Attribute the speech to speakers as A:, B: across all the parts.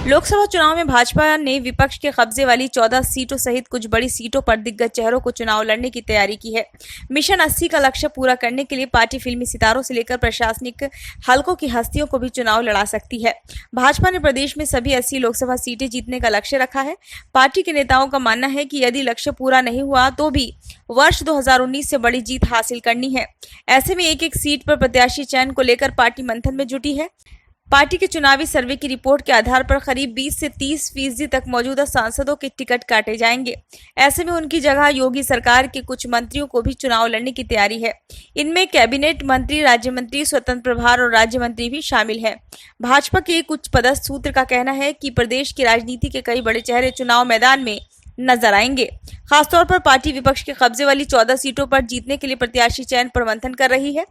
A: लोकसभा चुनाव में भाजपा ने विपक्ष के कब्जे वाली 14 सीटों सहित कुछ बड़ी सीटों पर दिग्गज चेहरों को चुनाव लड़ने की तैयारी की है। मिशन 80 का लक्ष्य पूरा करने के लिए पार्टी फिल्मी सितारों से लेकर प्रशासनिक हलकों की हस्तियों को भी चुनाव लड़ा सकती है। भाजपा ने प्रदेश में सभी 80 लोकसभा सीटें जीतने का लक्ष्य रखा है। पार्टी के नेताओं का मानना है कि यदि लक्ष्य पूरा नहीं हुआ तो भी वर्ष 2019 से बड़ी जीत हासिल करनी है। ऐसे में एक एक सीट पर प्रत्याशी चयन को लेकर पार्टी मंथन में जुटी है। पार्टी के चुनावी सर्वे की रिपोर्ट के आधार पर करीब 20 से 30% तक मौजूदा सांसदों के टिकट काटे जाएंगे। ऐसे में उनकी जगह योगी सरकार के कुछ मंत्रियों को भी चुनाव लड़ने की तैयारी है। इनमें कैबिनेट मंत्री, राज्य मंत्री, स्वतंत्र प्रभार और राज्य मंत्री भी शामिल हैं। भाजपा के एक उच्च पदस्थ सूत्र का कहना है कि प्रदेश की राजनीति के कई बड़े चेहरे चुनाव मैदान में नजर आएंगे। खासतौर पर पार्टी विपक्ष के कब्जे वाली 14 सीटों पर जीतने के लिए प्रत्याशी चयन पर मंथन कर रही है।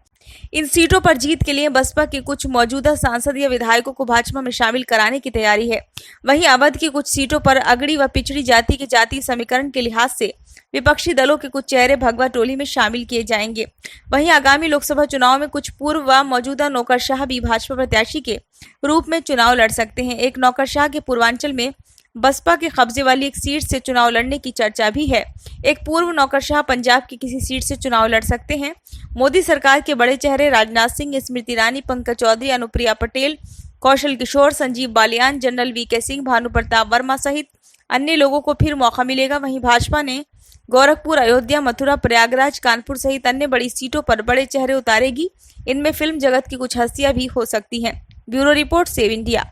A: इन सीटों पर जीत के लिए बसपा के कुछ मौजूदा सांसद या विधायकों को भाजपा में शामिल कराने की तैयारी है। वहीं अवध की कुछ सीटों पर अगड़ी व पिछड़ी जाति के जातीय समीकरण के लिहाज से विपक्षी दलों के कुछ चेहरे भगवा टोली में शामिल किए जाएंगे। वहीं आगामी लोकसभा चुनाव में कुछ पूर्व व मौजूदा नौकरशाह भी भाजपा प्रत्याशी के रूप में चुनाव लड़ सकते हैं। एक नौकरशाह के पूर्वांचल में बसपा के कब्जे वाली एक सीट से चुनाव लड़ने की चर्चा भी है। एक पूर्व नौकरशाह पंजाब की किसी सीट से चुनाव लड़ सकते हैं। मोदी सरकार के बड़े चेहरे राजनाथ सिंह, स्मृति ईरानी, पंकज चौधरी, अनुप्रिया पटेल, कौशल किशोर, संजीव बालियान, जनरल वीके सिंह, भानु प्रताप वर्मा सहित अन्य लोगों को फिर मौका मिलेगा। वहीं भाजपा ने गोरखपुर, अयोध्या, मथुरा, प्रयागराज, कानपुर सहित अन्य बड़ी सीटों पर बड़े चेहरे उतारेगी। इनमें फिल्म जगत की कुछ हस्तियां भी हो सकती हैं। Bureau report, save India.